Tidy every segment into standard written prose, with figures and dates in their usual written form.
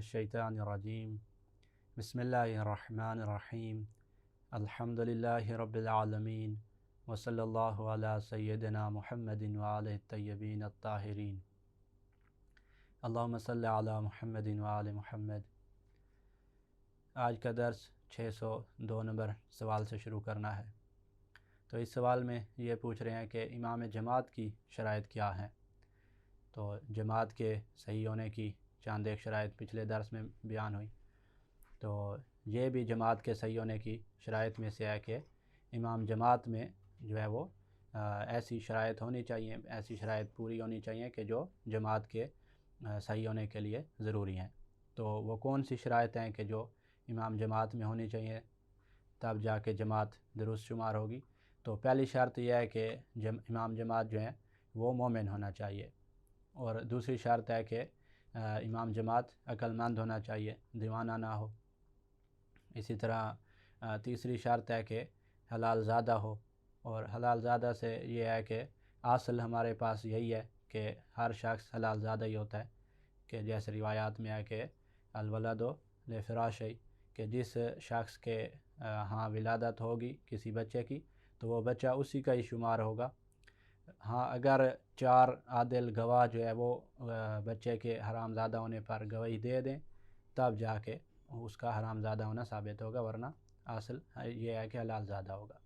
الشیطان الرجیم بسم اللہ الرحمن الرحیم الحمد للہ رب العالمین وصلی اللہ علی سیدنا محمد وآلہ الطیبین الطاہرین اللہم صلی علی محمد وآل محمد۔ آج کا درس 602 نمبر سوال سے شروع کرنا ہے۔ تو اس سوال میں یہ پوچھ رہے ہیں کہ امام جماعت کی شرائط کیا ہیں۔ تو جماعت کے صحیح ہونے کی چند ایک شرائط پچھلے درس میں بیان ہوئی، تو یہ بھی جماعت کے صحیح ہونے کی شرائط میں سے ہے کہ امام جماعت میں جو ہے وہ ایسی شرائط ہونی چاہیے، ایسی شرائط پوری ہونی چاہیے کہ جو جماعت کے صحیح ہونے کے لیے ضروری ہیں۔ تو وہ کون سی شرائط ہیں کہ جو امام جماعت میں ہونی چاہیے تب جا کے جماعت درست شمار ہوگی؟ تو پہلی شرط یہ ہے کہ امام جماعت جو ہیں وہ مومن ہونا چاہیے، اور دوسری شرط ہے کہ امام جماعت عقل مند ہونا چاہیے، دیوانہ نہ ہو۔ اسی طرح تیسری شرط ہے کہ حلال زادہ ہو، اور حلال زادہ سے یہ ہے کہ اصل ہمارے پاس یہی ہے کہ ہر شخص حلال زادہ ہی ہوتا ہے، کہ جیسے روایات میں ہے کہ الولد لفراشی، کہ جس شخص کے ہاں ولادت ہوگی کسی بچے کی تو وہ بچہ اسی کا ہی شمار ہوگا۔ ہاں اگر 4 عادل گواہ جو ہے وہ بچے کے حرام زادہ ہونے پر گواہی دے دیں تب جا کے اس کا حرام زادہ ہونا ثابت ہوگا، ورنہ اصل یہ ہے کہ حلال زادہ ہوگا۔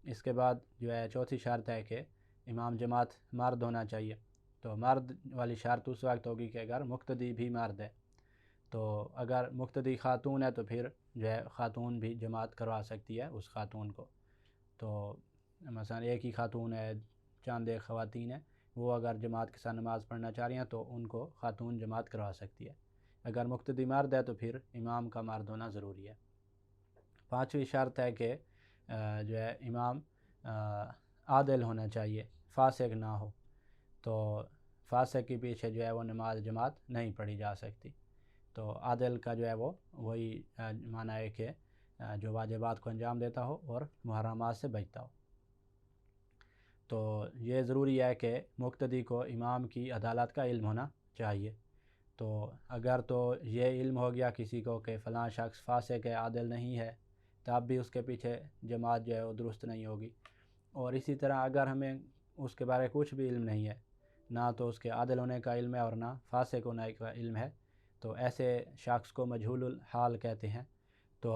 اس کے بعد جو ہے چوتھی شرط ہے کہ امام جماعت مرد ہونا چاہیے۔ تو مرد والی شرط اس وقت ہوگی کہ اگر مقتدی بھی مرد ہے، تو اگر مقتدی خاتون ہے تو پھر جو ہے خاتون بھی جماعت کروا سکتی ہے اس خاتون کو۔ تو مثلا ایک ہی خاتون ہے، چند ایک خواتین ہیں، وہ اگر جماعت کے ساتھ نماز پڑھنا چاہ رہی ہیں تو ان کو خاتون جماعت کروا سکتی ہے۔ اگر مقتدی مرد ہے تو پھر امام کا مرد ہونا ضروری ہے۔ پانچویں شرط ہے کہ جو ہے امام عادل ہونا چاہیے، فاسق نہ ہو۔ تو فاسق کے پیچھے جو ہے وہ نماز جماعت نہیں پڑھی جا سکتی۔ تو عادل کا جو ہے وہ وہی معنی ہے کہ جو واجبات کو انجام دیتا ہو اور محرمات سے بچتا ہو۔ تو یہ ضروری ہے کہ مقتدی کو امام کی عدالت کا علم ہونا چاہیے۔ تو اگر تو یہ علم ہو گیا کسی کو کہ فلاں شخص فاسق ہے، عادل نہیں ہے، تب بھی اس کے پیچھے جماعت جو ہے وہ درست نہیں ہوگی۔ اور اسی طرح اگر ہمیں اس کے بارے کچھ بھی علم نہیں ہے، نہ تو اس کے عادل ہونے کا علم ہے اور نہ فاسق ہونے کا علم ہے، تو ایسے شخص کو مجہول الحال کہتے ہیں۔ تو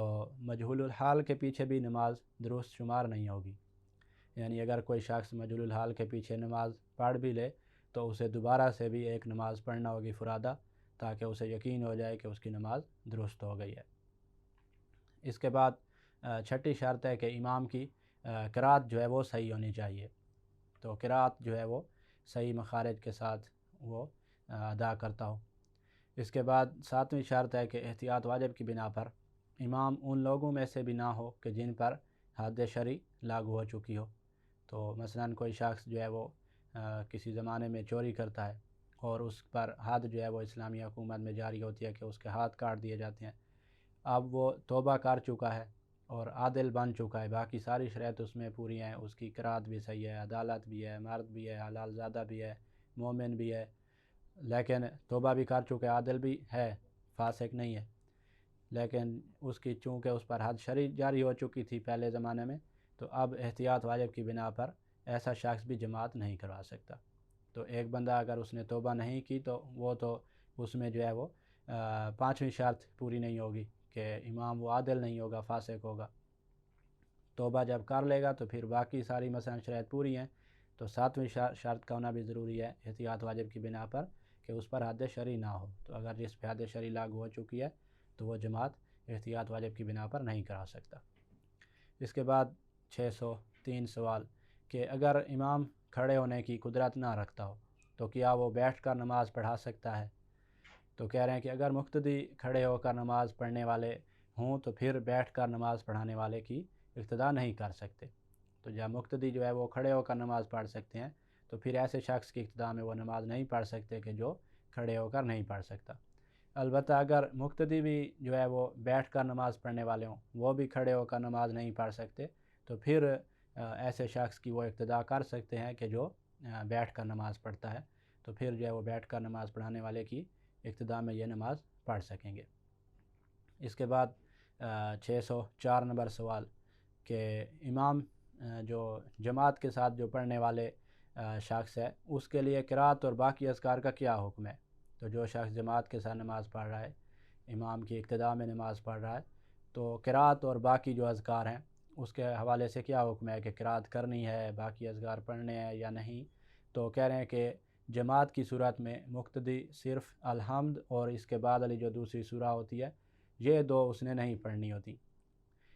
مجہول الحال کے پیچھے بھی نماز درست شمار نہیں ہوگی۔ یعنی اگر کوئی شخص مجہول الحال کے پیچھے نماز پڑھ بھی لے تو اسے دوبارہ سے بھی ایک نماز پڑھنا ہوگی فرادہ، تاکہ اسے یقین ہو جائے کہ اس کی نماز درست ہو گئی ہے۔ اس کے بعد چھٹی شرط ہے کہ امام کی قرات جو ہے وہ صحیح ہونی چاہیے۔ تو قرات جو ہے وہ صحیح مخارج کے ساتھ وہ ادا کرتا ہو۔ اس کے بعد ساتویں شرط ہے کہ احتیاط واجب کی بنا پر امام ان لوگوں میں سے بھی نہ ہو کہ جن پر حد شرعی لاگو ہو چکی ہو۔ تو مثلا کوئی شخص جو ہے وہ کسی زمانے میں چوری کرتا ہے اور اس پر حد جو ہے وہ اسلامی حکومت میں جاری ہوتی ہے کہ اس کے ہاتھ کاٹ دیے جاتے ہیں۔ اب وہ توبہ کر چکا ہے اور عادل بن چکا ہے، باقی ساری شرائط اس میں پوری ہیں، اس کی قرات بھی صحیح ہے، عدالت بھی ہے، مرد بھی ہے، حلال زادہ بھی ہے، مومن بھی ہے، لیکن توبہ بھی کر چکا ہے، عادل بھی ہے، فاسق نہیں ہے، لیکن اس کی چونکہ اس پر حد شرعی جاری ہو چکی تھی پہلے زمانے میں، تو اب احتیاط واجب کی بنا پر ایسا شخص بھی جماعت نہیں کروا سکتا۔ تو ایک بندہ اگر اس نے توبہ نہیں کی تو وہ تو اس میں جو ہے وہ پانچویں شرط پوری نہیں ہوگی کہ امام وہ عادل نہیں ہوگا، فاسق ہوگا۔ توبہ جب کر لے گا تو پھر باقی ساری مثلا شرائط پوری ہیں، تو ساتویں شرط کا ہونا بھی ضروری ہے احتیاط واجب کی بنا پر کہ اس پر حد شرعی نہ ہو۔ تو اگر جس پہ حد شرعی لاگو ہو چکی ہے تو وہ جماعت احتیاط واجب کی بنا پر نہیں کرا سکتا۔ اس کے بعد 603 سوال کہ اگر امام کھڑے ہونے کی قدرت نہ رکھتا ہو تو کیا وہ بیٹھ کر نماز پڑھا سکتا ہے؟ تو کہہ رہے ہیں کہ اگر مقتدی کھڑے ہو کر نماز پڑھنے والے ہوں تو پھر بیٹھ کر نماز پڑھانے والے کی اقتداء نہیں کر سکتے۔ تو جب مقتدی جو ہے وہ کھڑے ہو کر نماز پڑھ سکتے ہیں تو پھر ایسے شخص کی اقتداء میں وہ نماز نہیں پڑھ سکتے کہ جو کھڑے ہو کر نہیں پڑھ سکتا۔ البتہ اگر مقتدی بھی جو ہے وہ بیٹھ کر نماز پڑھنے والے ہوں، وہ بھی کھڑے ہو کر نماز نہیں پڑھ سکتے، تو پھر ایسے شخص کی وہ اقتداء کر سکتے ہیں کہ جو بیٹھ کر نماز پڑھتا ہے۔ تو پھر جو ہے وہ بیٹھ کر نماز پڑھانے والے کی اقتداء میں یہ نماز پڑھ سکیں گے۔ اس کے بعد 604 نمبر سوال کہ امام جو جماعت کے ساتھ جو پڑھنے والے شخص ہے اس کے لیے قرات اور باقی اذکار کا کیا حکم ہے؟ تو جو شخص جماعت کے ساتھ نماز پڑھ رہا ہے، امام کی اقتداء میں نماز پڑھ رہا ہے، تو قرات اور باقی جو اذکار ہیں اس کے حوالے سے کیا حکم ہے کہ قرات کرنی ہے، باقی اذکار پڑھنے ہیں یا نہیں؟ تو کہہ رہے ہیں کہ جماعت کی صورت میں مقتدی صرف الحمد اور اس کے بعد علی جو دوسری سورہ ہوتی ہے یہ دو اس نے نہیں پڑھنی ہوتی۔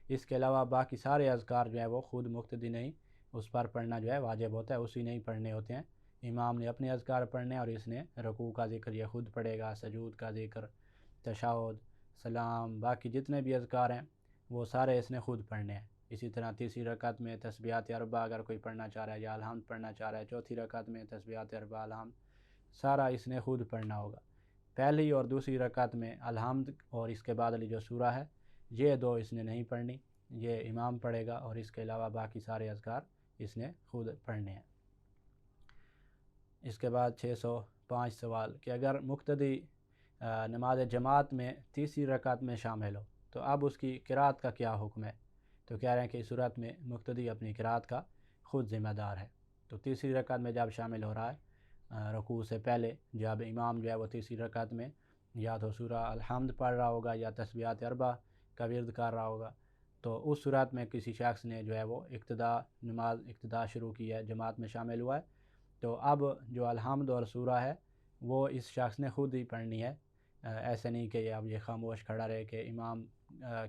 اس کے علاوہ باقی سارے اذکار جو ہے وہ خود مقتدی نہیں اس پر پڑھنا جو ہے واجب ہوتا ہے، اسی نہیں پڑھنے ہوتے ہیں۔ امام نے اپنے اذکار پڑھنے اور اس نے رکوع کا ذکر یہ خود پڑھے گا، سجود کا ذکر، تشہد، سلام، باقی جتنے بھی اذکار ہیں وہ سارے اس نے خود پڑھنے ہیں۔ اسی طرح تیسری رکعت میں تسبیحات اربع اگر کوئی پڑھنا چاہ رہا ہے یا الحمد پڑھنا چاہ رہا ہے، چوتھی رکعت میں تسبیحات اربع، الحمد، سارا اس نے خود پڑھنا ہوگا۔ پہلی اور دوسری رکعت میں الحمد اور اس کے بعد علی جو سورہ ہے یہ دو اس نے نہیں پڑھنی، یہ امام پڑھے گا، اور اس کے علاوہ باقی سارے اذکار اس نے خود پڑھنے ہیں۔ اس کے بعد 605 سوال کہ اگر مقتدی نماز جماعت میں تیسری رکعت میں شامل ہو تو اب اس کی قرات کا کیا حکم ہے؟ تو کہہ رہے ہیں کہ اس صورت میں مقتدی اپنی قرات کا خود ذمہ دار ہے۔ تو تیسری رکعت میں جب شامل ہو رہا ہے رکوع سے پہلے جب امام جو ہے وہ تیسری رکعت میں یا تو سورہ الحمد پڑھ رہا ہوگا یا تسبیحات اربع کا ورد کر رہا ہوگا، تو اس صورت میں کسی شخص نے جو ہے وہ ابتدا شروع کی ہے، جماعت میں شامل ہوا ہے، تو اب جو الحمد اور سورہ ہے وہ اس شخص نے خود ہی پڑھنی ہے۔ ایسے نہیں کہ اب یہ خاموش کھڑا رہے کہ امام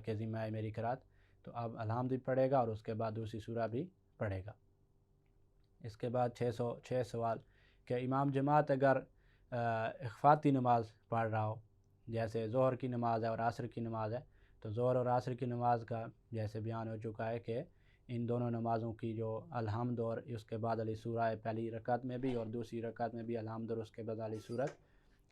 کے ذمہ ہے میری قرات، تو اب الحمد بھی پڑھے گا اور اس کے بعد دوسری سورہ بھی پڑھے گا۔ اس کے بعد 606 سوال کہ امام جماعت اگر اخفاتی نماز پڑھ رہا ہو، جیسے ظہر کی نماز ہے اور عصر کی نماز ہے، تو ظہر اور عصر کی نماز کا جیسے بیان ہو چکا ہے کہ ان دونوں نمازوں کی جو الحمد اور اس کے بعد علی سورہ ہے، پہلی رکعت میں بھی اور دوسری رکعت میں بھی الحمد اور اس کے بعد علی سورت،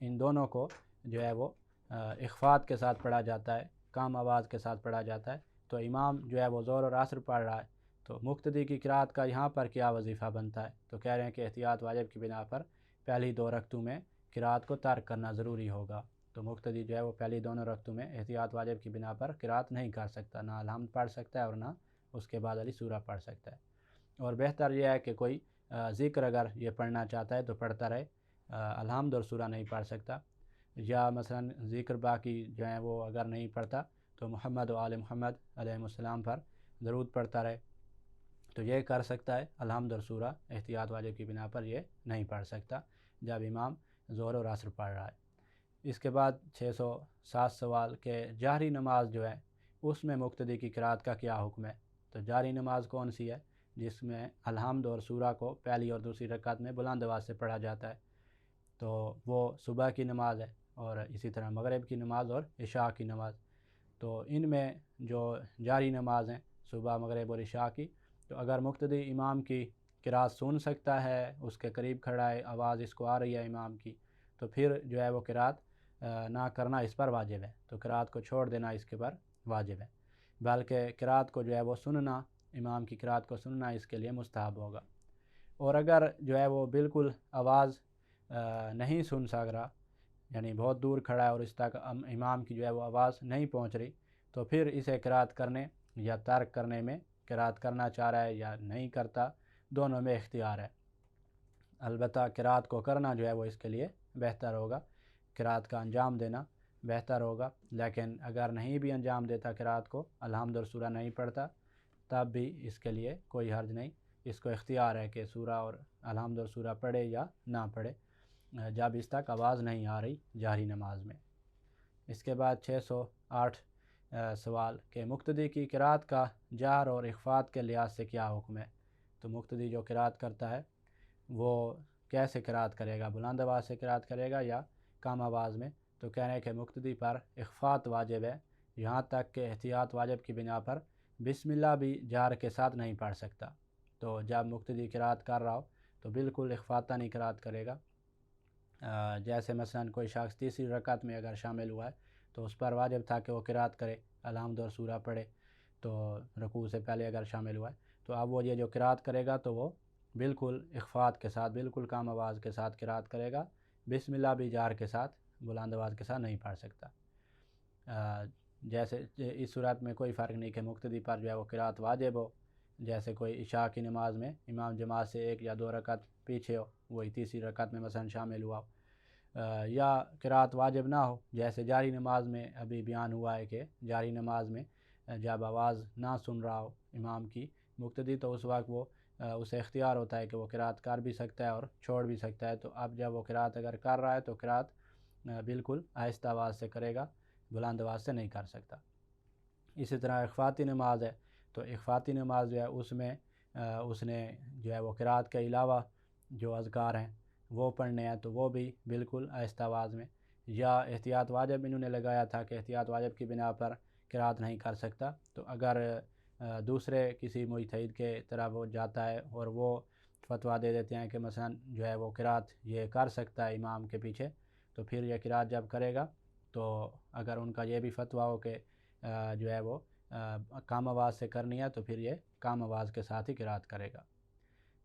ان دونوں کو جو ہے وہ اخفات کے ساتھ پڑھا جاتا ہے، کم آواز کے ساتھ پڑھا جاتا ہے۔ تو امام جو ہے وہ ظہر اور عصر پڑھ رہا ہے تو مقتدی کی قرات کا یہاں پر کیا وظیفہ بنتا ہے؟ تو کہہ رہے ہیں کہ احتیاط واجب کی بنا پر پہلی دو رکعتوں میں قرات کو ترک کرنا ضروری ہوگا۔ تو مقتدی جو ہے وہ پہلی دونوں رکعتوں میں احتیاط واجب کی بنا پر قرات نہیں کر سکتا، نہ الحمد پڑھ سکتا ہے اور نہ اس کے بعد علی سورہ پڑھ سکتا ہے۔ اور بہتر یہ ہے کہ کوئی ذکر اگر یہ پڑھنا چاہتا ہے تو پڑھتا رہے، الحمد اور سورہ نہیں پڑھ سکتا، یا مثلا ذکر باقی جو ہیں وہ اگر نہیں پڑھتا تو محمد و آل محمد علیہ السلام پر درود پڑھتا رہے، تو یہ کر سکتا ہے۔ الحمد اور سورہ احتیاط واجب کی بنا پر یہ نہیں پڑھ سکتا جب امام ظہر اور عصر پڑھ رہا ہے۔ اس کے بعد 607 سوال کہ جہری نماز جو ہے اس میں مقتدی کی قرات کا کیا حکم ہے؟ تو جہری نماز کون سی ہے؟ جس میں الحمد اور سورہ کو پہلی اور دوسری رکعت میں بلند آواز سے پڑھا جاتا ہے، تو وہ صبح کی نماز ہے اور اسی طرح مغرب کی نماز اور عشاء کی نماز۔ تو ان میں جو جاری نماز ہیں صبح، مغرب اور عشاء کی، تو اگر مقتدی امام کی قرات سن سکتا ہے، اس کے قریب کھڑا ہے، آواز اس کو آ رہی ہے امام کی، تو پھر جو ہے وہ قرات نہ کرنا اس پر واجب ہے، تو قرات کو چھوڑ دینا اس کے پر واجب ہے، بلکہ قرات کو جو ہے وہ سننا، امام کی قرات کو سننا اس کے لیے مستحب ہوگا۔ اور اگر جو ہے وہ بالکل آواز نہیں سن سک رہا، یعنی بہت دور کھڑا ہے اور اس تک امام کی جو ہے وہ آواز نہیں پہنچ رہی، تو پھر اسے قرات کرنے یا ترک کرنے میں، قرات کرنا چاہ رہا ہے یا نہیں کرتا، دونوں میں اختیار ہے۔ البتہ قرات کو کرنا جو ہے وہ اس کے لیے بہتر ہوگا، قرات کا انجام دینا بہتر ہوگا، لیکن اگر نہیں بھی انجام دیتا قرات کو، الحمد اور سورہ نہیں پڑھتا، تب بھی اس کے لیے کوئی حرج نہیں، اس کو اختیار ہے کہ سورہ اور الحمد اور سورہ پڑھے یا نہ پڑھے جب اس تک آواز نہیں آ رہی جہری نماز میں۔ اس کے بعد 608 سوال کہ مقتدی کی قرات کا جہر اور اخفات کے لحاظ سے کیا حکم ہے؟ تو مقتدی جو قرات کرتا ہے وہ کیسے قرات کرے گا؟ بلند آواز سے قرات کرے گا یا کم آواز میں؟ تو کہہ رہے ہیں کہ مقتدی پر اخفات واجب ہے، یہاں تک کہ احتیاط واجب کی بنا پر بسم اللہ بھی جہر کے ساتھ نہیں پڑھ سکتا۔ تو جب مقتدی قرات کر رہا ہو تو بالکل اخفاتہ نہیں قرات کرے گا۔ جیسے مثلا کوئی شخص تیسری رکعت میں اگر شامل ہوا ہے تو اس پر واجب تھا کہ وہ قرات کرے، الحمد اور سورہ پڑھے، تو رکوع سے پہلے اگر شامل ہوا ہے تو اب وہ یہ جو قرات کرے گا تو وہ بالکل اخفات کے ساتھ، بالکل کم آواز کے ساتھ قرات کرے گا، بسم اللہ بھی جہر کے ساتھ، بلند آواز کے ساتھ نہیں پڑھ سکتا۔ جیسے اس صورت میں کوئی فرق نہیں کہ مقتدی پر جو ہے وہ قرات واجب ہو، جیسے کوئی عشاء کی نماز میں امام جماعت سے 1 یا 2 رکعت پیچھے ہو، وہی تیسری رکعت میں مثلا شامل ہوا ہو، یا قرات واجب نہ ہو، جیسے جاری نماز میں ابھی بیان ہوا ہے کہ جاری نماز میں جب آواز نہ سن رہا ہو امام کی مقتدی، تو اس وقت وہ اسے اختیار ہوتا ہے کہ وہ قرات کر بھی سکتا ہے اور چھوڑ بھی سکتا ہے۔ تو اب جب وہ قرات اگر کر رہا ہے تو قرات بالکل آہستہ آواز سے کرے گا، بلند آواز سے نہیں کر سکتا۔ اسی طرح اخفاتی نماز ہے، تو اخفاتی نماز جو ہے اس میں اس نے جو ہے وہ قرات کے علاوہ جو اذکار ہیں وہ پڑھنے ہیں، تو وہ بھی بالکل آہستہ آواز میں، یا احتیاط واجب انہوں نے لگایا تھا کہ احتیاط واجب کی بنا پر قرات نہیں کر سکتا، تو اگر دوسرے کسی مجتہد کے طرح وہ جاتا ہے اور وہ فتویٰ دے دیتے ہیں کہ مثلا جو ہے وہ قرات یہ کر سکتا ہے امام کے پیچھے، تو پھر یہ قرات جب کرے گا تو اگر ان کا یہ بھی فتویٰ ہو کہ جو ہے وہ کم آواز سے کرنی ہے، تو پھر یہ کم آواز کے ساتھ ہی قرات کرے گا۔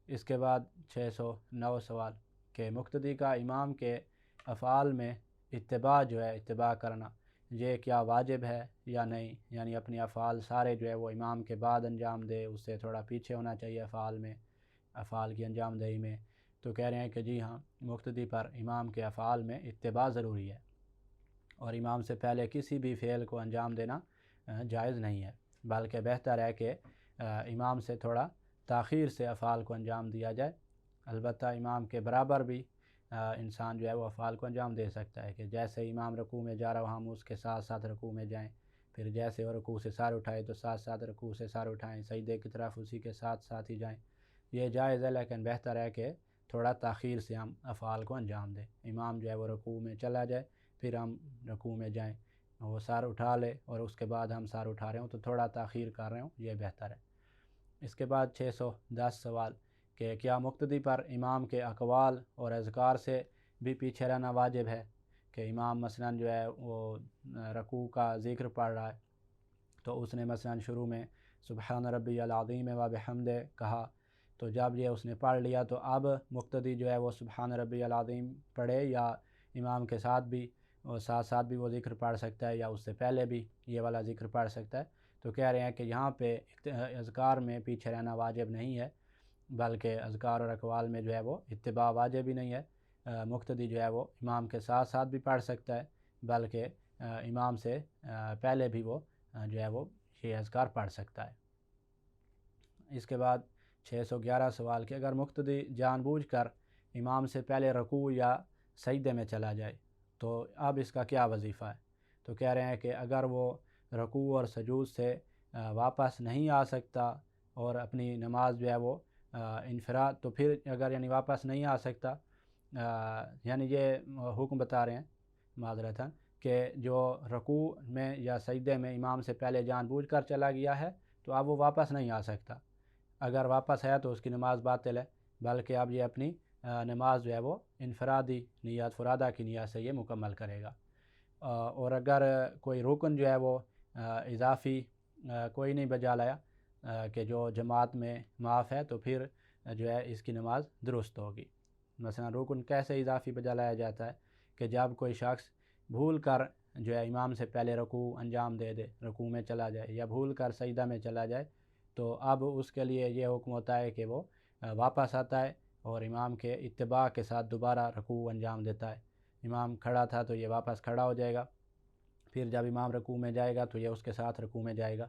اس کے بعد 609 سوال کہ مقتدی کا امام کے افعال میں اتباع جو ہے اتباع کرنا یہ کیا واجب ہے یا نہیں، یعنی اپنی افعال سارے جو ہے وہ امام کے بعد انجام دے، اس سے تھوڑا پیچھے ہونا چاہیے افعال میں، افعال کی انجام دہی میں۔ تو کہہ رہے ہیں کہ جی ہاں، مقتدی پر امام کے افعال میں اتباع ضروری ہے، اور امام سے پہلے کسی بھی فعل کو انجام دینا جائز نہیں ہے، بلکہ بہتر ہے کہ امام سے تھوڑا تاخیر سے افعال کو انجام دیا جائے۔ البتہ امام کے برابر بھی انسان جو ہے وہ افعال کو انجام دے سکتا ہے، کہ جیسے امام رکوع میں جا رہا ہو ہم اس کے ساتھ ساتھ رکوع میں جائیں، پھر جیسے وہ رکوع سے سر اٹھائے تو ساتھ ساتھ رکوع سے سر اٹھائیں، سجدے کی طرف اسی کے ساتھ ساتھ ہی جائیں، یہ جائز ہے، لیکن بہتر ہے کہ تھوڑا تاخیر سے ہم افعال کو انجام دیں۔ امام جو ہے وہ رکوع میں چلا جائے، پھر ہم رکوع میں جائیں، وہ سر اٹھا لے اور اس کے بعد ہم سر اٹھا رہے ہوں تو تھوڑا تاخیر کر رہے ہوں، یہ بہتر ہے۔ اس کے بعد 610 سوال کہ کیا مقتدی پر امام کے اقوال اور اذکار سے بھی پیچھے رہنا واجب ہے، کہ امام مثلا جو ہے وہ رکوع کا ذکر پڑھ رہا ہے، تو اس نے مثلا شروع میں سبحان ربی العظیم و بحمدہ کہا، تو جب یہ اس نے پڑھ لیا تو اب مقتدی جو ہے وہ سبحان ربی العظیم پڑھے، یا امام کے ساتھ بھی اور ساتھ ساتھ بھی وہ ذکر پڑھ سکتا ہے، یا اس سے پہلے بھی یہ والا ذکر پڑھ سکتا ہے۔ تو کہہ رہے ہیں کہ یہاں پہ اذکار میں پیچھے رہنا واجب نہیں ہے، بلکہ اذکار اور اقوال میں جو ہے وہ اتباع واجب ہی نہیں ہے۔ مقتدی جو ہے وہ امام کے ساتھ ساتھ بھی پڑھ سکتا ہے، بلکہ امام سے پہلے بھی وہ جو ہے وہ یہ اذکار پڑھ سکتا ہے۔ اس کے بعد 611 سوال کہ اگر مقتدی جان بوجھ کر امام سے پہلے رکوع یا سجدے میں چلا جائے تو اب اس کا کیا وظیفہ ہے؟ تو کہہ رہے ہیں کہ اگر وہ رکوع اور سجود سے واپس نہیں آ سکتا اور اپنی نماز جو ہے وہ انفراد، تو پھر اگر یعنی واپس نہیں آ سکتا، یعنی یہ حکم بتا رہے ہیں معذرتاً کہ جو رکوع میں یا سجدے میں امام سے پہلے جان بوجھ کر چلا گیا ہے تو اب وہ واپس نہیں آ سکتا، اگر واپس آیا تو اس کی نماز باطل ہے، بلکہ اب یہ اپنی نماز جو ہے وہ انفرادی نیت فرادہ کی نیت سے یہ مکمل کرے گا۔ اور اگر کوئی رکن جو ہے وہ اضافی کوئی نہیں بجا لایا کہ جو جماعت میں معاف ہے، تو پھر جو ہے اس کی نماز درست ہوگی۔ مثلا رکن کیسے اضافی بجا لایا جاتا ہے کہ جب کوئی شخص بھول کر جو ہے امام سے پہلے رکوع انجام دے رکوع میں چلا جائے، یا بھول کر سجدہ میں چلا جائے، تو اب اس کے لیے یہ حکم ہوتا ہے کہ وہ واپس آتا ہے اور امام کے اتباع کے ساتھ دوبارہ رکوع انجام دیتا ہے۔ امام کھڑا تھا تو یہ واپس کھڑا ہو جائے گا، پھر جب امام رکوع میں جائے گا تو یہ اس کے ساتھ رکوع میں جائے گا۔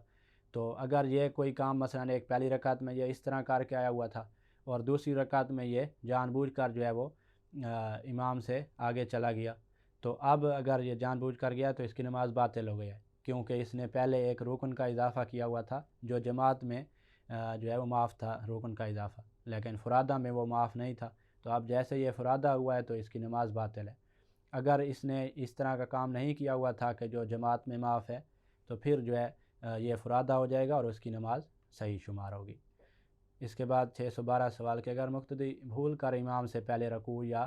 تو اگر یہ کوئی کام مثلا ایک پہلی رکعت میں یہ اس طرح کر کے آیا ہوا تھا اور دوسری رکعت میں یہ جان بوجھ کر جو ہے وہ امام سے آگے چلا گیا، تو اب اگر یہ جان بوجھ کر گیا تو اس کی نماز باطل ہو گئی ہے، کیونکہ اس نے پہلے ایک رکن کا اضافہ کیا ہوا تھا جو جماعت میں جو ہے وہ معاف تھا رکن کا اضافہ، لیکن فرادہ میں وہ معاف نہیں تھا، تو اب جیسے یہ فرادہ ہوا ہے تو اس کی نماز باطل ہے۔ اگر اس نے اس طرح کا کام نہیں کیا ہوا تھا کہ جو جماعت میں معاف ہے، تو پھر جو ہے یہ فرادہ ہو جائے گا اور اس کی نماز صحیح شمار ہوگی۔ اس کے بعد 612 سوال کہ اگر مقتدی بھول کر امام سے پہلے رکوع یا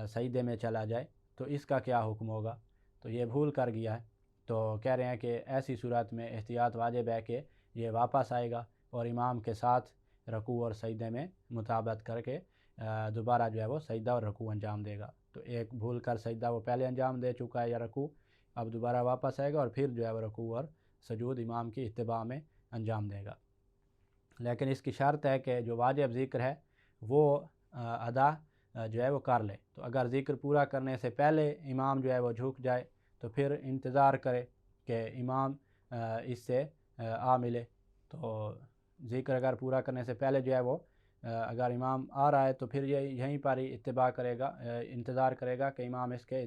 سجدے میں چلا جائے تو اس کا کیا حکم ہوگا؟ تو یہ بھول کر گیا ہے، تو کہہ رہے ہیں کہ ایسی صورت میں احتیاط واجب ہے کہ یہ واپس آئے گا اور امام کے ساتھ رکوع اور سجدے میں مطابقت کر کے دوبارہ جو ہے وہ سجدہ اور رکوع انجام دے گا۔ تو ایک بھول کر سجدہ وہ پہلے انجام دے چکا ہے یا رکوع، اب دوبارہ واپس آئے گا اور پھر جو ہے وہ رکوع اور سجود امام کی اتباع میں انجام دے گا۔ لیکن اس کی شرط ہے کہ جو واجب ذکر ہے وہ ادا جو ہے وہ کر لے۔ تو اگر ذکر پورا کرنے سے پہلے امام جو ہے وہ جھک جائے تو پھر انتظار کرے کہ امام اس سے آ ملے۔ تو ذکر اگر پورا کرنے سے پہلے جو ہے وہ اگر امام آ رہا ہے تو پھر یہیں پر ہی اتباع کرے گا، انتظار کرے گا کہ امام اس کے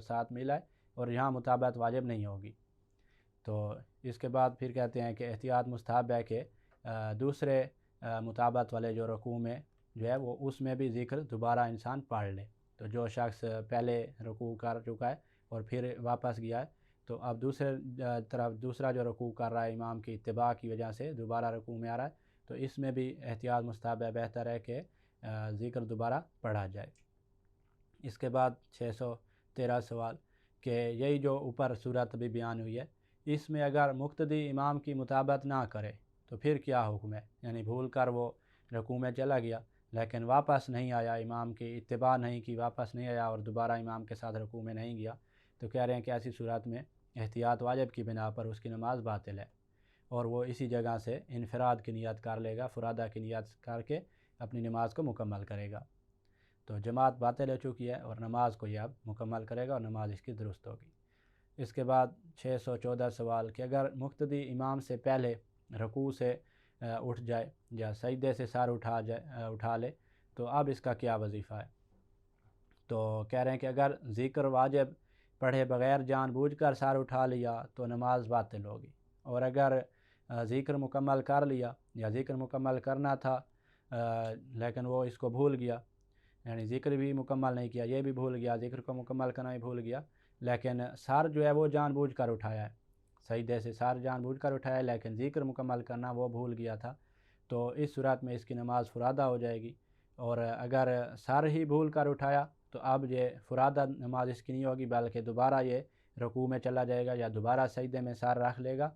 ساتھ ملائے، اور یہاں متابعت واجب نہیں ہوگی۔ تو اس کے بعد پھر کہتے ہیں کہ احتیاط مستحب ہے کہ دوسرے متابعت والے جو رکوع میں جو ہے وہ اس میں بھی ذکر دوبارہ انسان پڑھ لے۔ تو جو شخص پہلے رکوع کر چکا ہے اور پھر واپس گیا ہے تو اب دوسرے طرف دوسرا جو رکوع کر رہا ہے امام کی اتباع کی وجہ سے دوبارہ رکوع میں آ رہا ہے، تو اس میں بھی احتیاط مستحب ہے، بہتر ہے کہ ذکر دوبارہ پڑھا جائے۔ اس کے بعد 613 سوال کہ یہی جو اوپر صورت بھی بیان ہوئی ہے، اس میں اگر مقتدی امام کی مطابقت نہ کرے تو پھر کیا حکم ہے؟ یعنی بھول کر وہ رکوع میں چلا گیا لیکن واپس نہیں آیا، امام کی اتباع نہیں کی، واپس نہیں آیا اور دوبارہ امام کے ساتھ رکوع میں نہیں گیا، تو کہہ رہے ہیں کہ ایسی صورت میں احتیاط واجب کی بنا پر اس کی نماز باطل ہے، اور وہ اسی جگہ سے انفراد کی نیت کر لے گا، فرادہ کی نیت کر کے اپنی نماز کو مکمل کرے گا۔ تو جماعت باطل ہو چکی ہے اور نماز کو یہ اب مکمل کرے گا اور نماز اس کی درست ہوگی۔ اس کے بعد 614 سوال کہ اگر مقتدی امام سے پہلے رکوع سے اٹھ جائے یا سجدے سے سر اٹھا لے تو اب اس کا کیا وظیفہ ہے؟ تو کہہ رہے ہیں کہ اگر ذکر واجب پڑھے بغیر جان بوجھ کر سر اٹھا لیا تو نماز باطل ہوگی، اور اگر ذکر مکمل کر لیا یا ذکر مکمل کرنا تھا لیکن وہ اس کو بھول گیا، یعنی ذکر بھی مکمل نہیں کیا، یہ بھی بھول گیا، ذکر کو مکمل کرنا بھی بھول گیا، لیکن سر جو ہے وہ جان بوجھ کر اٹھایا ہے، سجدے سے سر جان بوجھ کر اٹھایا ہے لیکن ذکر مکمل کرنا وہ بھول گیا تھا، تو اس صورت میں اس کی نماز فرادہ ہو جائے گی۔ اور اگر سر ہی بھول کر اٹھایا تو اب یہ فرادہ نماز اس کی نہیں ہوگی، بلکہ دوبارہ یہ رکوع میں چلا جائے گا یا دوبارہ سجدے میں سر رکھ لے گا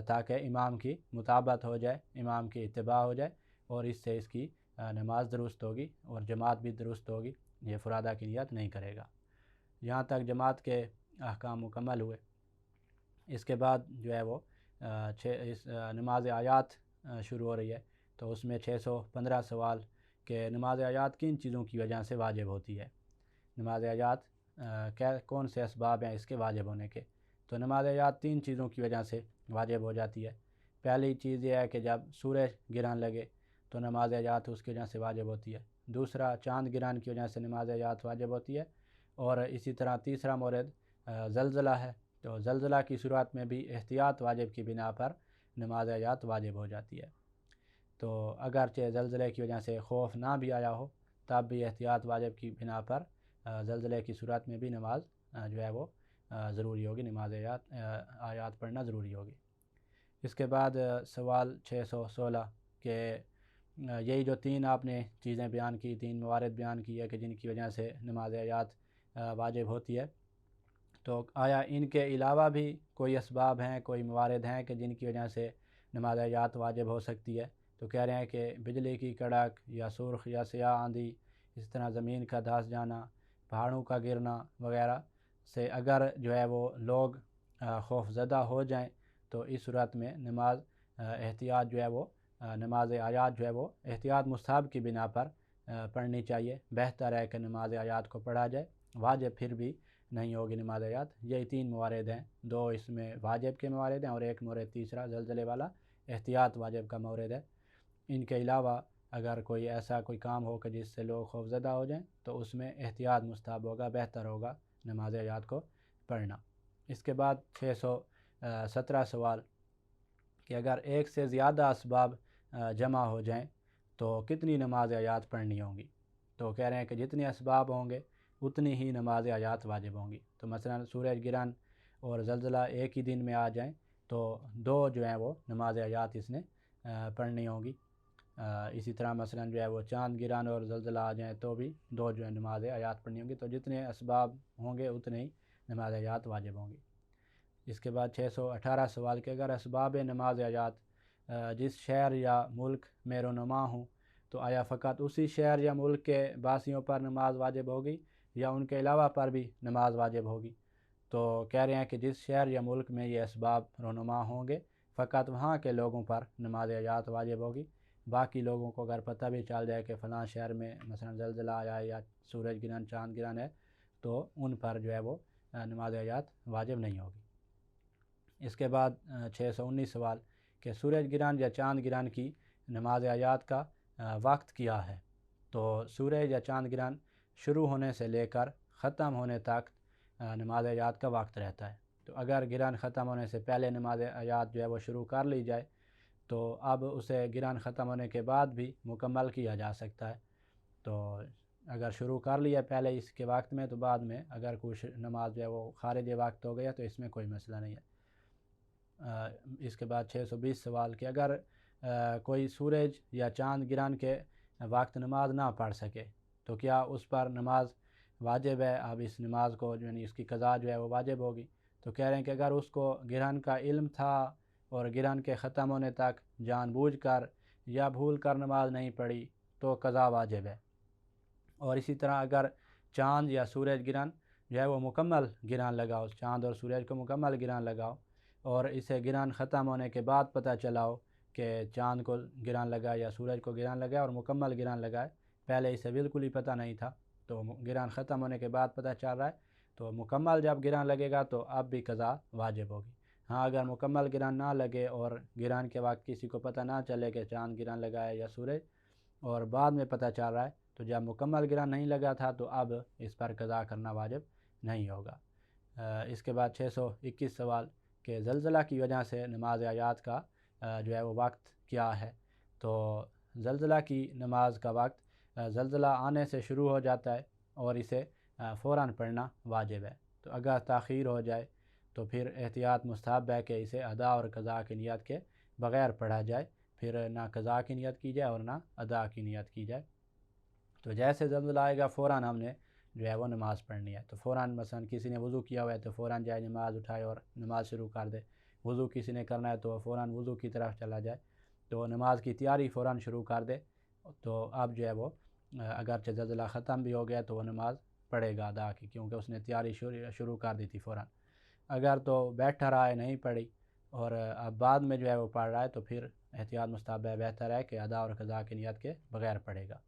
تاکہ امام کی مطابقت ہو جائے، امام کی اتباع ہو جائے، اور اس سے اس کی نماز درست ہوگی اور جماعت بھی درست ہوگی، یہ فرادہ کی نیت نہیں کرے گا۔ یہاں تک جماعت کے احکام مکمل ہوئے۔ اس کے بعد جو ہے وہ نماز آیات شروع ہو رہی ہے، تو اس میں 615 سوال کہ نماز آیات کن چیزوں کی وجہ سے واجب ہوتی ہے؟ نماز آیات کون سے اسباب ہیں اس کے واجب ہونے کے؟ تو نماز آیات 3 چیزوں کی وجہ سے واجب ہو جاتی ہے۔ پہلی چیز یہ ہے کہ جب سورج گرنے لگے تو نماز آیات اس کی وجہ سے واجب ہوتی ہے۔ دوسرا، چاند گرنے کی وجہ سے نماز آیات واجب ہوتی ہے، اور اسی طرح تیسرا مورد زلزلہ ہے، تو زلزلہ کی صورت میں بھی احتیاط واجب کی بنا پر نماز آیات واجب ہو جاتی ہے۔ تو اگرچہ زلزلے کی وجہ سے خوف نہ بھی آیا ہو تب بھی احتیاط واجب کی بنا پر زلزلے کی صورت میں بھی نماز جو ہے وہ ضروری ہوگی، نماز آیات پڑھنا ضروری ہوگی۔ اس کے بعد سوال 616 کہ یہی جو 3 آپ نے چیزیں بیان کی، 3 موارد بیان کی ہے کہ جن کی وجہ سے نماز آیات واجب ہوتی ہے، تو آیا ان کے علاوہ بھی کوئی اسباب ہیں، کوئی موارد ہیں کہ جن کی وجہ سے نماز آیات واجب ہو سکتی ہے؟ تو کہہ رہے ہیں کہ بجلی کی کڑک یا سرخ یا سیاہ آندھی، اس طرح زمین کا دھنس جانا، پہاڑوں کا گرنا وغیرہ سے اگر جو ہے وہ لوگ خوف زدہ ہو جائیں تو اس صورت میں نماز احتیاط جو ہے وہ نماز آیات جو ہے وہ احتیاط مستحب کی بنا پر پڑھنی چاہیے، بہتر ہے کہ نماز آیات کو پڑھا جائے، واجب پھر بھی نہیں ہوگی نماز آیات۔ یہی 3 موارد ہیں، 2 اس میں واجب کے موارد ہیں اور ایک مورد تیسرا زلزلے والا احتیاط واجب کا مورد ہے۔ ان کے علاوہ اگر کوئی ایسا کوئی کام ہو کہ جس سے لوگ خوف زدہ ہو جائیں تو اس میں احتیاط مستحب ہوگا، بہتر ہوگا نماز آیات کو پڑھنا۔ اس کے بعد 617 سوال کہ اگر ایک سے زیادہ اسباب جمع ہو جائیں تو کتنی نماز آیات پڑھنی ہوں گی؟ تو کہہ رہے ہیں کہ جتنے اسباب ہوں گے اتنی ہی نماز آیات واجب ہوں گی۔ تو مثلا سورج گرہن اور زلزلہ ایک ہی دن میں آ جائیں تو 2 جو ہیں وہ نماز آیات اس نے پڑھنی ہوں گی۔ اسی طرح مثلا جو ہے وہ چاند گرہن اور زلزلہ آ جائیں تو بھی 2 جو ہے نماز آیات پڑھنی ہوں گی۔ تو جتنے اسباب ہوں گے اتنے ہی نماز آیات واجب ہوں گی۔ اس کے بعد 618 سوال کہ اگر اسباب نماز آیات جس شہر یا ملک میں رونما ہوں تو آیا فقط اسی شہر یا ملک کے باسیوں پر نماز واجب ہوگی یا ان کے علاوہ پر بھی نماز واجب ہوگی؟ تو کہہ رہے ہیں کہ جس شہر یا ملک میں یہ اسباب رونما ہوں گے فقط وہاں کے لوگوں پر نماز حیات واجب ہوگی۔ باقی لوگوں کو اگر پتہ بھی چل جائے کہ فلاں شہر میں مثلا زلزلہ آیا ہے یا سورج گرہن چاند گرہن ہے تو ان پر جو ہے وہ نماز حیات واجب نہیں ہوگی۔ اس کے بعد 619 سوال کہ سورج گرہن یا چاند گرہن کی نماز حیات کا وقت کیا ہے؟ تو سورج یا چاند گرہن شروع ہونے سے لے کر ختم ہونے تک نماز حیات کا وقت رہتا ہے۔ تو اگر گرہن ختم ہونے سے پہلے نماز حیات جو ہے وہ شروع کر لی جائے تو اب اسے گرہن ختم ہونے کے بعد بھی مکمل کیا جا سکتا ہے۔ تو اگر شروع کر لیا پہلے اس کے وقت میں تو بعد میں اگر کچھ نماز جو ہے وہ خارج وقت ہو گیا تو اس میں کوئی مسئلہ نہیں ہے۔ اس کے بعد 620 سوال کہ اگر کوئی سورج یا چاند گرہن کے وقت نماز نہ پڑھ سکے تو کیا اس پر نماز واجب ہے؟ اب اس نماز کو یعنی اس کی قضا جو ہے وہ واجب ہوگی۔ تو کہہ رہے ہیں کہ اگر اس کو گرہن کا علم تھا اور گرہن کے ختم ہونے تک جان بوجھ کر یا بھول کر نماز نہیں پڑھی تو قضا واجب ہے۔ اور اسی طرح اگر چاند یا سورج گرہن جو ہے وہ مکمل گرہن لگاؤ، چاند اور سورج کو مکمل گرہن لگاؤ اور اسے گرہن ختم ہونے کے بعد پتہ چلاؤ کہ چاند کو گرہن لگا یا سورج کو گرہن لگا اور مکمل گرہن لگا ہے، پہلے اسے بالکل ہی پتہ نہیں تھا تو گرہن ختم ہونے کے بعد پتہ چل رہا ہے تو مکمل جب گرہن لگے گا تو اب بھی قضا واجب ہوگی۔ ہاں اگر مکمل گرہن نہ لگے اور گرہن کے وقت کسی کو پتہ نہ چلے کہ چاند گرہن لگا ہے یا سورج اور بعد میں پتہ چل رہا ہے تو جب مکمل گرہن نہیں لگا تھا تو اب اس پر قضا کرنا واجب نہیں ہوگا۔ اس کے بعد 621 سوال کہ زلزلہ کی وجہ سے نماز حیات کا جو ہے وہ وقت کیا ہے؟ تو زلزلہ کی نماز کا وقت زلزلہ آنے سے شروع ہو جاتا ہے اور اسے فوراً پڑھنا واجب ہے۔ تو اگر تاخیر ہو جائے تو پھر احتیاط مستحب ہے کہ اسے ادا اور قضا کی نیت کے بغیر پڑھا جائے، پھر نہ قضا کی نیت کی جائے اور نہ ادا کی نیت کی جائے۔ تو جیسے زلزلہ آئے گا فوراً ہم نے جو ہے وہ نماز پڑھنی ہے۔ تو فوراً مثلا کسی نے وضو کیا ہوا ہے تو فوراً جائے نماز اٹھائے اور نماز شروع کر دے، وضو کسی نے کرنا ہے تو فوراً وضو کی طرف چلا جائے، تو نماز کی تیاری فوراً شروع کر دے۔ تو اب جو ہے وہ اگرچہ زلزلہ ختم بھی ہو گیا تو وہ نماز پڑھے گا ادا کی، کیونکہ اس نے تیاری شروع کر دی تھی فوراً۔ اگر تو بیٹھا رہا ہے نہیں پڑھی اور اب بعد میں جو ہے وہ پڑھ رہا ہے تو پھر احتیاط مستحب ہے، بہتر ہے کہ ادا اور قضا کی نیت کے بغیر پڑھے گا۔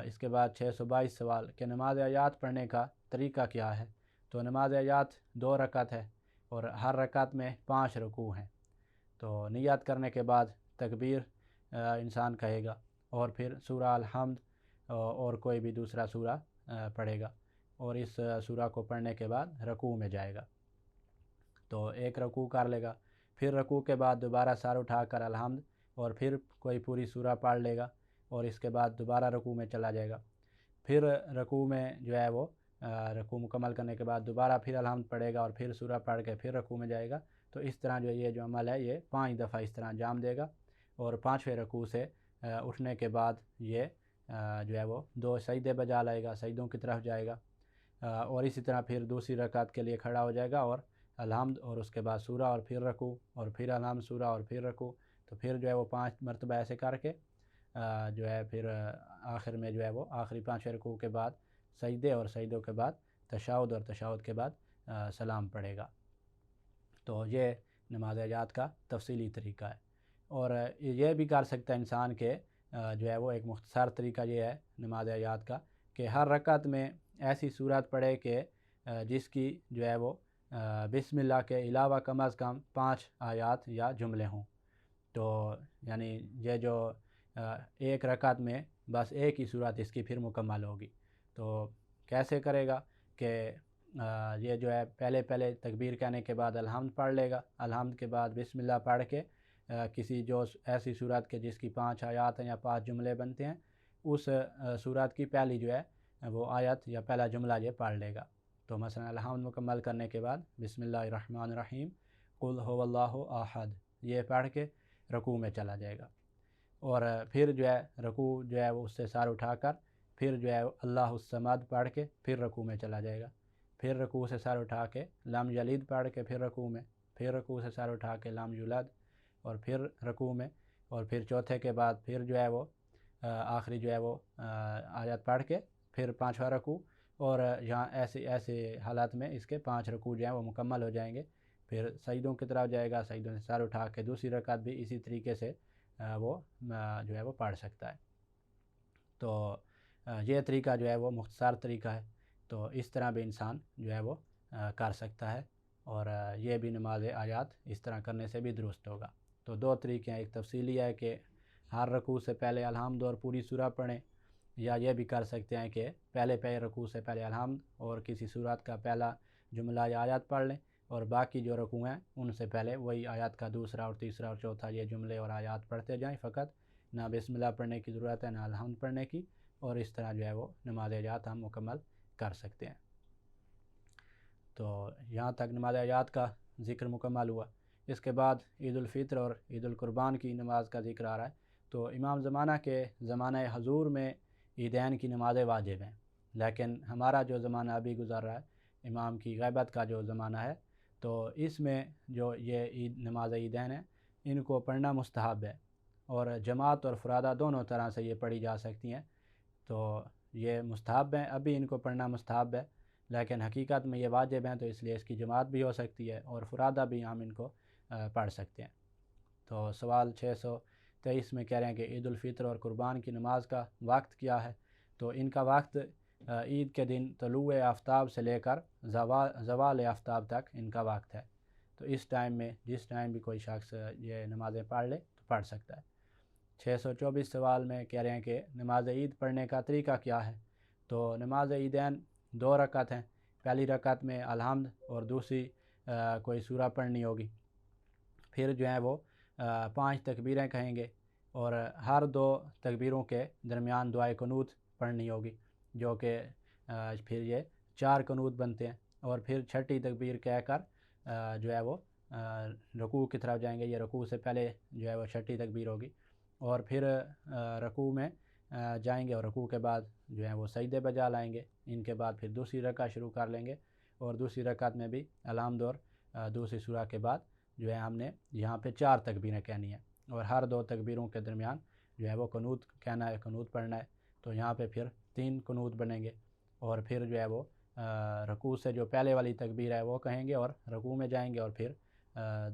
اس کے بعد 622 سوال کہ نماز حیات پڑھنے کا طریقہ کیا ہے؟ تو نماز حیات 2 رکعت ہے اور ہر رکعت میں 5 رکوع ہیں۔ تو نیت کرنے کے بعد تکبیر انسان کہے گا اور پھر سورہ الحمد اور کوئی بھی دوسرا سورہ پڑھے گا اور اس سورہ کو پڑھنے کے بعد رکوع میں جائے گا۔ تو ایک رکوع کر لے گا، پھر رکوع کے بعد دوبارہ سر اٹھا کر الحمد اور پھر کوئی پوری سورہ پڑھ لے گا اور اس کے بعد دوبارہ رکوع میں چلا جائے گا۔ پھر رکوع میں جو ہے وہ رکوع مکمل کرنے کے بعد دوبارہ پھر الحمد پڑھے گا اور پھر سورہ پڑھ کے پھر رکوع میں جائے گا۔ تو اس طرح جو یہ جو عمل ہے یہ 5 دفعہ اس طرح انجام دے گا اور 5ویں رکوع سے اٹھنے کے بعد یہ جو ہے وہ 2 سجدے بجا لائے گا، سجدوں کی طرف جائے گا اور اسی طرح پھر دوسری رکعت کے لیے کھڑا ہو جائے گا اور الحمد اور اس کے بعد سورہ اور پھر رکوع اور پھر الحمد سورہ اور پھر رکوع۔ تو پھر جو ہے وہ 5 مرتبہ ایسے کر کے جو ہے پھر آخر میں جو ہے وہ آخری 5ویں رکوع کے بعد سجدے اور سجدوں کے بعد تشہد اور تشہد کے بعد سلام پڑھے گا۔ تو یہ نماز حیات کا تفصیلی طریقہ ہے۔ اور یہ بھی کر سکتا ہے انسان کے جو ہے وہ ایک مختصر طریقہ یہ ہے نماز حیات کا کہ ہر رکعت میں ایسی صورت پڑھے کہ جس کی جو ہے وہ بسم اللہ کے علاوہ کم از کم 5 آیات یا جملے ہوں۔ تو یعنی یہ جو ایک رکعت میں بس ایک ہی صورت اس کی پھر مکمل ہوگی۔ تو کیسے کرے گا کہ یہ جو ہے پہلے تکبیر کہنے کے بعد الحمد پڑھ لے گا، الحمد کے بعد بسم اللہ پڑھ کے کسی جو ایسی صورت کے جس کی 5 آیات ہیں یا 5 جملے بنتے ہیں اس صورت کی پہلی جو ہے وہ آیت یا پہلا جملہ یہ پڑھ لے گا۔ تو مثلا الحمد مکمل کرنے کے بعد بسم اللہ الرحمن الرحیم قل هو اللہ احد یہ پڑھ کے رکوع میں چلا جائے گا اور پھر جو ہے رکوع جو ہے وہ اس سے سر اٹھا کر پھر جو ہے اللہ الصمد پڑھ کے پھر رکوع میں چلا جائے گا، پھر رکوع سے سر اٹھا کے لم یلد پڑھ کے پھر رکوع میں، پھر رکوع سے سر اٹھا کے لم یولد اور پھر رکوع میں اور پھر چوتھے کے بعد پھر جو ہے وہ آخری جو ہے وہ آیت پڑھ کے پھر 5واں رکوع اور یہاں ایسے حالات میں اس کے 5 رکوع جو ہیں وہ مکمل ہو جائیں گے. پھر سجدوں کی طرف جائے گا, سجدوں سے سر اٹھا کے دوسری رکعت بھی اسی طریقے سے وہ جو ہے وہ پڑھ سکتا ہے. تو یہ طریقہ جو ہے وہ مختصر طریقہ ہے. تو اس طرح بھی انسان جو ہے وہ کر سکتا ہے, اور یہ بھی نماز آیات اس طرح کرنے سے بھی درست ہوگا. تو 2 طریقے ہیں, ایک تفصیلی ہے کہ ہر رکوع سے پہلے الحمد اور پوری سورہ پڑھیں, یا یہ بھی کر سکتے ہیں کہ پہلے رکوع سے پہلے الحمد اور کسی سورت کا پہلا جملہ یا آیات پڑھ لیں, اور باقی جو رکوع ہیں ان سے پہلے وہی آیات کا دوسرا اور تیسرا اور چوتھا یہ جملے اور آیات پڑھتے جائیں. فقط نہ بسم اللہ پڑھنے کی ضرورت ہے نہ الحمد پڑھنے کی, اور اس طرح جو ہے وہ نماز آیات ہم مکمل کر سکتے ہیں. تو یہاں تک نماز آیات کا ذکر مکمل ہوا. اس کے بعد عید الفطر اور عید القربان کی نماز کا ذکر آ رہا ہے. تو امام زمانہ کے زمانہ حضور میں عیدین کی نمازیں واجب ہیں, لیکن ہمارا جو زمانہ ابھی گزر رہا ہے امام کی غیبت کا جو زمانہ ہے, تو اس میں جو یہ نماز عیدین ہیں ان کو پڑھنا مستحب ہے, اور جماعت اور فرادہ دونوں طرح سے یہ پڑھی جا سکتی ہیں. تو یہ مستحب ہیں, ابھی ان کو پڑھنا مستحب ہے, لیکن حقیقت میں یہ واجب ہیں, تو اس لیے اس کی جماعت بھی ہو سکتی ہے اور فرادہ بھی ہم ان کو پڑھ سکتے ہیں. تو سوال 623 میں کہہ رہے ہیں کہ عید الفطر اور قربان کی نماز کا وقت کیا ہے؟ تو ان کا وقت عید کے دن طلوع آفتاب سے لے کر زوال آفتاب تک ان کا وقت ہے. تو اس ٹائم میں جس ٹائم بھی کوئی شخص یہ نمازیں پڑھ لے تو پڑھ سکتا ہے. 624 سوال میں کہہ رہے ہیں کہ نماز عید پڑھنے کا طریقہ کیا ہے؟ تو نماز عیدین 2 رکعت ہیں. پہلی رکعت میں الحمد اور دوسری کوئی سورہ پڑھنی ہوگی. پھر جو ہے وہ 5 تکبیریں کہیں گے, اور ہر 2 تکبیروں کے درمیان دعائے قنوت پڑھنی ہوگی, جو کہ پھر یہ 4 قنوت بنتے ہیں. اور پھر 6ٹھی تکبیر کہہ کر جو ہے وہ رکوع کی طرف جائیں گے. یہ رکوع سے پہلے جو ہے وہ 6ٹھی تکبیر ہوگی, اور پھر رکوع میں جائیں گے, اور رکوع کے بعد جو ہے وہ سجدے بجا لائیں گے. ان کے بعد پھر دوسری رکعت شروع کر لیں گے, اور دوسری رکعت میں بھی الحمد اور دوسری سورہ کے بعد جو ہے ہم نے یہاں پہ 4 تکبیریں کہنی ہیں, اور ہر 2 تکبیروں کے درمیان جو ہے وہ قنوت کہنا ہے, قنوت پڑھنا ہے. تو یہاں پہ پھر 3 قنوت بنیں گے, اور پھر جو ہے وہ رکوع سے جو پہلے والی تکبیر ہے وہ کہیں گے, اور رکوع میں جائیں گے, اور پھر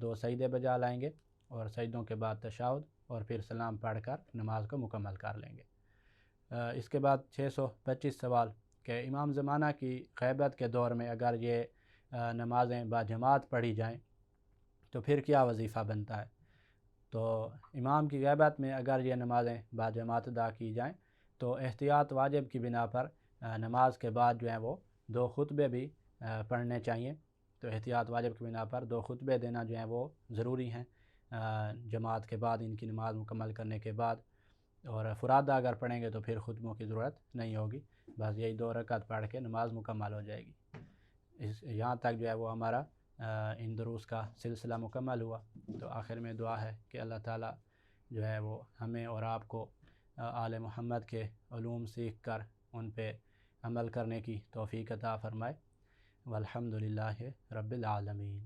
2 سجدے بجا لائیں گے, اور سجدوں کے بعد تشہد, اور پھر سلام پڑھ کر نماز کو مکمل کر لیں گے. اس کے بعد 625 سوال کہ امام زمانہ کی غیبت کے دور میں اگر یہ نمازیں باجماعت پڑھی جائیں تو پھر کیا وظیفہ بنتا ہے؟ تو امام کی غیبت میں اگر یہ نمازیں باجماعت ادا کی جائیں تو احتیاط واجب کی بنا پر نماز کے بعد جو ہیں وہ 2 خطبے بھی پڑھنے چاہیے. تو احتیاط واجب کی بنا پر 2 خطبے دینا جو ہیں وہ ضروری ہیں جماعت کے بعد, ان کی نماز مکمل کرنے کے بعد. اور فرادہ اگر پڑھیں گے تو پھر خطبوں کی ضرورت نہیں ہوگی, بس یہی 2 رکعت پڑھ کے نماز مکمل ہو جائے گی. یہاں تک جو ہے وہ ہمارا ان دروس کا سلسلہ مکمل ہوا. تو آخر میں دعا ہے کہ اللہ تعالیٰ جو ہے وہ ہمیں اور آپ کو آل محمد کے علوم سیکھ کر ان پہ عمل کرنے کی توفیق عطا فرمائے. والحمدللہ رب العالمین.